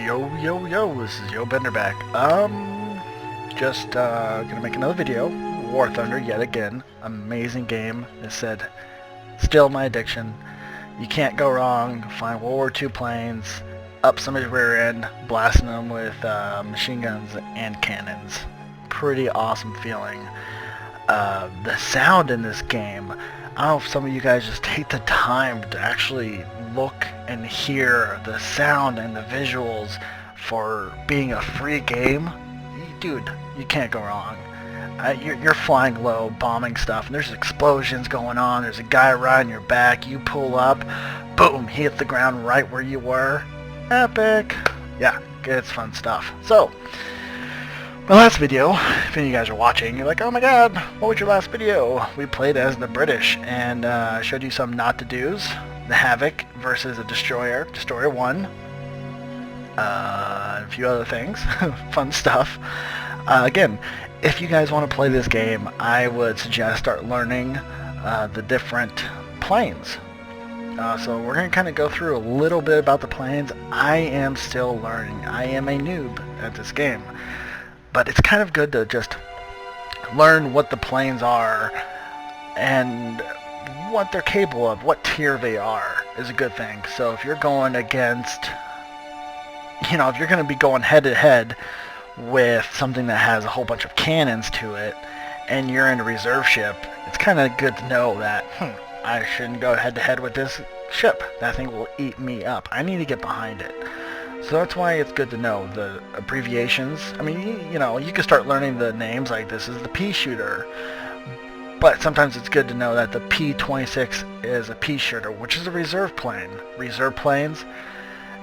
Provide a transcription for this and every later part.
Yo, this is Yo Bender back. Just gonna make another video. War Thunder yet again. Amazing game. As said, still my addiction. You can't go wrong. Find World War II planes, up somebody's rear end, blasting them with machine guns and cannons. Pretty awesome feeling. The sound in this game, I don't know if some of you guys just take the time to actually look and hear the sound and the visuals for being a free game. Dude, you can't go wrong. You're flying low, bombing stuff, and there's explosions going on. There's a guy riding your back. You pull up, boom, he hit the ground right where you were. Epic. Yeah, it's fun stuff. So, my last video, if any of you guys are watching, you're like, oh my god, what was your last video? We played as the British, and showed you some not-to-dos. The Havoc versus a Destroyer, Destroyer 1. And a few other things. Fun stuff. Again, if you guys want to play this game, I would suggest start learning the different planes. So we're going to kind of go through a little bit about the planes. I am still learning. I am a noob at this game. But it's kind of good to just learn what the planes are and what they're capable of, what tier they are is a good thing. So if you're going against, if you're going to be going head to head with something that has a whole bunch of cannons to it and you're in a reserve ship, it's kind of good to know that, I shouldn't go head to head with this ship. That thing will eat me up. I need to get behind it. So that's why it's good to know the abbreviations. I mean, you can start learning the names, like this is the Pea Shooter. But sometimes it's good to know that the P-26 is a Pea Shooter, which is a reserve plane. Reserve planes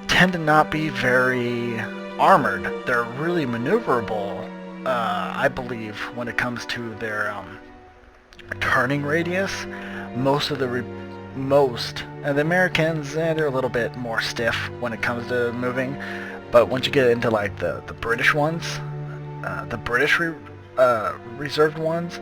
tend to not be very armored. They're really maneuverable, I believe, when it comes to their turning radius. Most of the Americans, they're a little bit more stiff when it comes to moving, but once you get into like the British ones, the British reserved ones,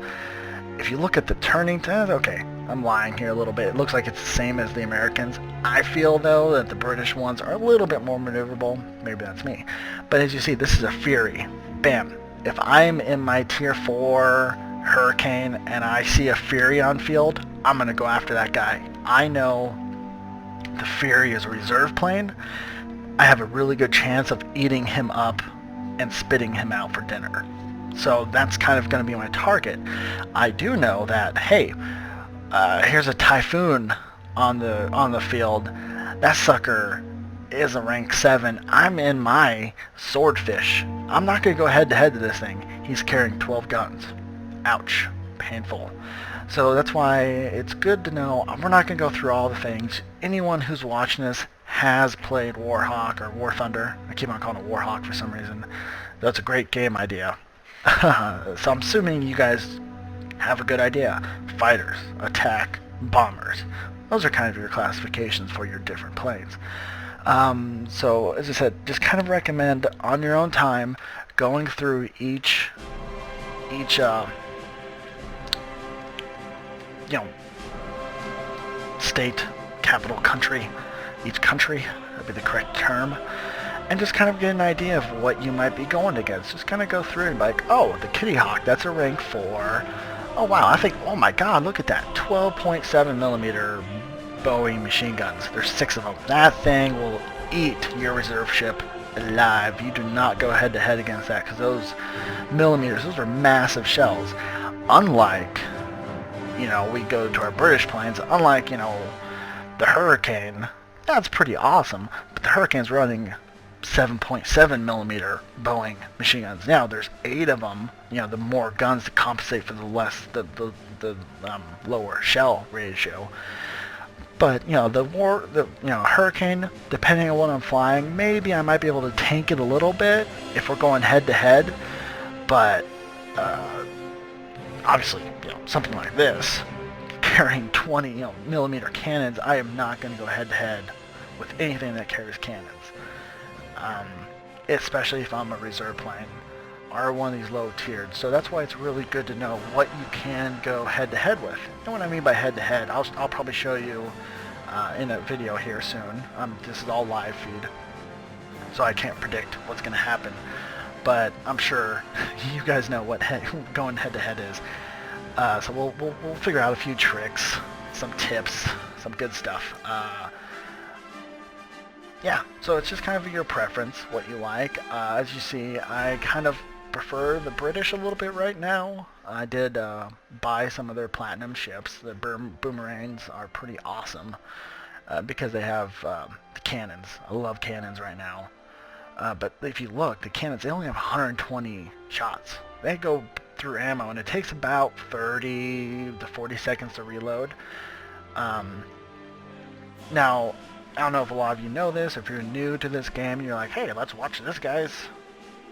if you look at the turning times, okay, I'm lying here a little bit. It looks like it's the same as the Americans. I feel though that the British ones are a little bit more maneuverable. Maybe that's me. But as you see, this is a Fury. Bam. If I'm in my tier 4 Hurricane and I see a Fury on field, I'm going to go after that guy. I know the Fury is a reserve plane. I have a really good chance of eating him up and spitting him out for dinner. So that's kind of going to be my target. I do know that, hey, here's a Typhoon on the field. That sucker is a rank 7. I'm in my Swordfish. I'm not going to go head to head to this thing. He's carrying 12 guns. Ouch. Painful. So that's why it's good to know. We're not going to go through all the things. Anyone who's watching this has played Warhawk or War Thunder. I keep on calling it Warhawk for some reason. That's a great game idea. So I'm assuming you guys have a good idea. Fighters, attack, bombers. Those are kind of your classifications for your different planes. So as I said, just kind of recommend on your own time going through each state, capital, country, each country, that'd be the correct term, and just kind of get an idea of what you might be going against. Just kind of go through and be like, oh, the Kitty Hawk, that's a rank 4. Oh wow, oh my god, look at that, 12.7 millimeter Boeing machine guns. There's 6 of them. That thing will eat your reserve ship alive. You do not go head to head against that, because those millimeters, those are massive shells. Unlike, we go to our British planes, unlike, the Hurricane, that's pretty awesome, but the Hurricane's running 7.7 millimeter Boeing machine guns. Now there's 8 of them, the more guns to compensate for the lower shell ratio. But the Hurricane, depending on what I'm flying, maybe I might be able to tank it a little bit if we're going head to head. But obviously, something like this, carrying 20 millimeter cannons, I am not going to go head to head with anything that carries cannons. Especially if I'm a reserve plane or one of these low tiered. So that's why it's really good to know what you can go head to head with. And what I mean by head to head, I'll probably show you in a video here soon. This is all live feed. so I can't predict what's going to happen. But I'm sure you guys know what going head-to-head is. So we'll figure out a few tricks, some tips, some good stuff. Yeah, so it's just kind of your preference, what you like. As you see, I kind of prefer the British a little bit right now. I did buy some of their platinum ships. The boomerangs are pretty awesome because they have the cannons. I love cannons right now. But if you look, the cannons, they only have 120 shots. They go through ammo, and it takes about 30 to 40 seconds to reload. Now, I don't know if a lot of you know this. If you're new to this game and you're like, hey, let's watch this guy's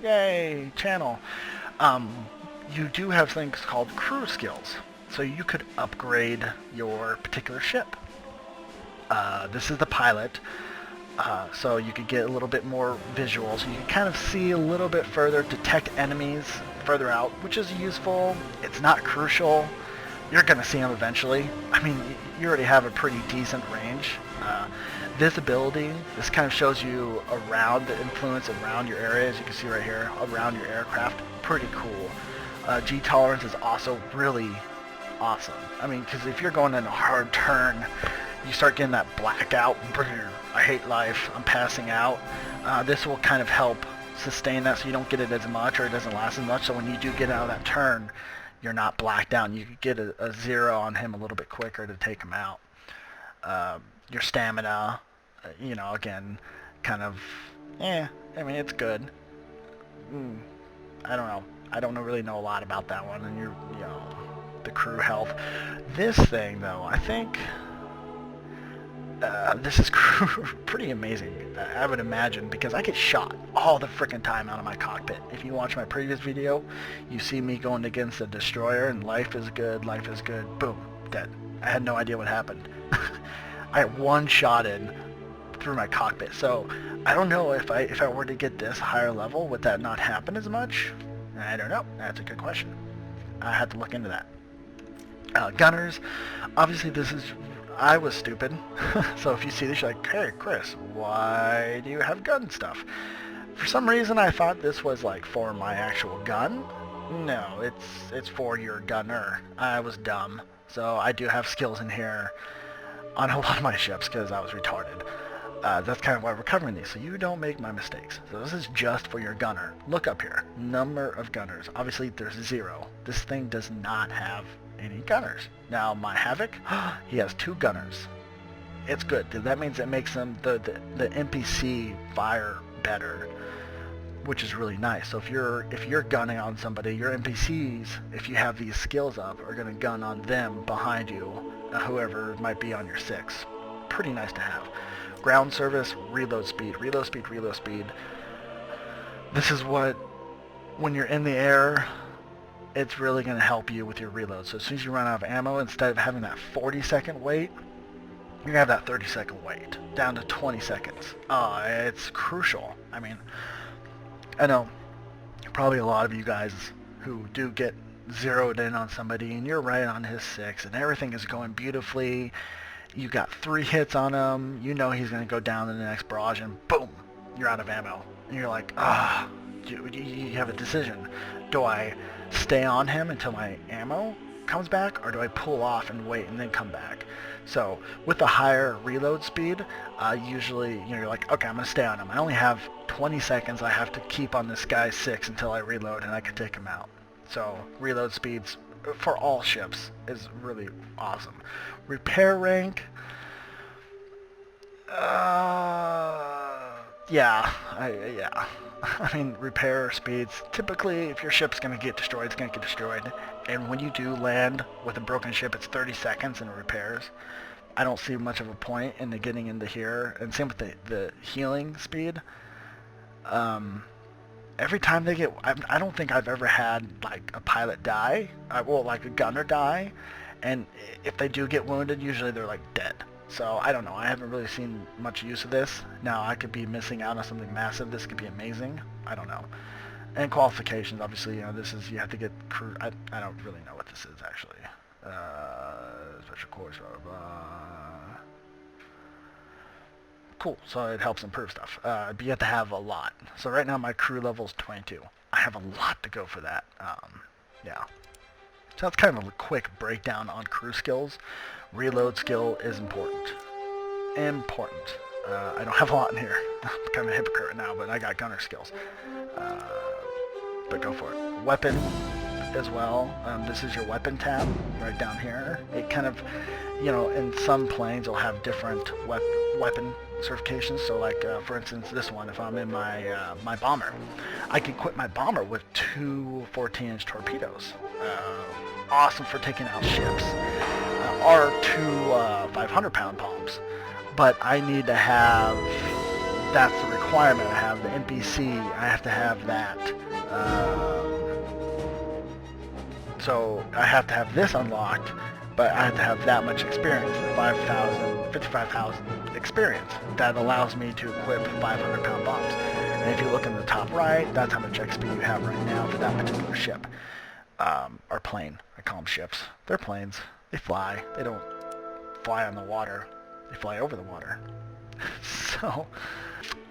yay channel. You do have things called crew skills. So you could upgrade your particular ship. This is the pilot. So you could get a little bit more visual. So you can kind of see a little bit further, detect enemies further out, which is useful. It's not crucial. You're going to see them eventually. I mean, you already have a pretty decent range. Visibility, this kind of shows you around the influence around your area, as you can see right here, around your aircraft. Pretty cool. G tolerance is also really awesome. I mean, because if you're going in a hard turn, you start getting that blackout. I hate life. I'm passing out. This will kind of help sustain that so you don't get it as much, or it doesn't last as much. So when you do get out of that turn, you're not blacked out. You could get a 0 on him a little bit quicker to take him out. Your stamina, you know, again, kind of, I mean, it's good. I don't know. I don't really know a lot about that one. And you know, the crew health. This thing, though, I think this is pretty amazing, I would imagine, because I get shot all the frickin' time out of my cockpit. If you watch my previous video, you see me going against a destroyer, and life is good, boom, dead. I had no idea what happened. I one-shotted through my cockpit, so I don't know if I were to get this higher level, would that not happen as much? I don't know. That's a good question. I had to look into that. Gunners, obviously this is, I was stupid, so if you see this, you're like, hey Chris, why do you have gun stuff? For some reason I thought this was like for my actual gun. No, it's for your gunner. I was dumb, so I do have skills in here on a lot of my ships because I was retarded. That's kind of why we're covering these, so you don't make my mistakes. So this is just for your gunner. Look up here. Number of gunners. Obviously there's 0. This thing does not have any gunners. Now my Havoc, he has 2 gunners. It's good. That means it makes them the NPC fire better, which is really nice. So if you're gunning on somebody, your NPCs, if you have these skills up, are going to gun on them behind you, whoever might be on your 6. Pretty nice to have. Ground service, reload speed. This is what, when you're in the air, it's really going to help you with your reload. So as soon as you run out of ammo, instead of having that 40-second wait, you're going to have that 30-second wait, down to 20 seconds. It's crucial. I mean, I know probably a lot of you guys who do get zeroed in on somebody, and you're right on his 6, and everything is going beautifully. You got 3 hits on him, you know he's going to go down in the next barrage, and boom, you're out of ammo. And you're like, you have a decision. Do I stay on him until my ammo comes back, or do I pull off and wait and then come back? So with the higher reload speed, usually you're like, okay, I'm going to stay on him. I only have 20 seconds I have to keep on this guy's 6 until I reload and I can take him out. So reload speeds for all ships is really awesome. Repair rank, yeah. I mean, repair speeds, typically if your ship's going to get destroyed, it's going to get destroyed. And when you do land with a broken ship, it's 30 seconds in repairs. I don't see much of a point in getting into here. And same with the healing speed. Every time they get, I don't think I've ever had like a pilot die, well, like a gunner die. And if they do get wounded, usually they're like dead. So I don't know, I haven't really seen much use of this. Now I could be missing out on something massive. This could be amazing. I don't know. And qualifications, obviously, you know, this is, you have to get crew, I don't really know what this is actually. Special course, blah, blah, blah. cool. So it helps improve stuff. But you have to have a lot. So right now my crew level is 22. I have a lot to go for that. Yeah. So that's kind of a quick breakdown on crew skills. Reload skill is important. Important. I don't have a lot in here. I'm kind of a hypocrite right now, but I got gunner skills. But go for it. Weapon as well. This is your weapon tab right down here. It kind of, you know, in some planes it'll have different weapon certifications. So like, for instance, this one, if I'm in my my bomber, I can equip my bomber with 2 14-inch torpedoes. Awesome for taking out ships. Or 2 500-pound bombs. But I need to have, that's the requirement. I have the NPC, I have to have that. So I have to have this unlocked, but I have to have that much experience, 55,000 experience. That allows me to equip 500-pound bombs. And if you look in the top right, that's how much XP you have right now for that particular ship. Or plane. I call them ships. They're planes. They fly. They don't fly on the water. They fly over the water. So,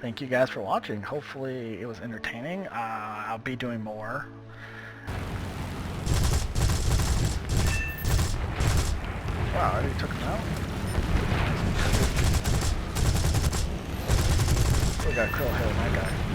thank you guys for watching. Hopefully it was entertaining. I'll be doing more. Wow, I already took him out. We got a curl head on that guy.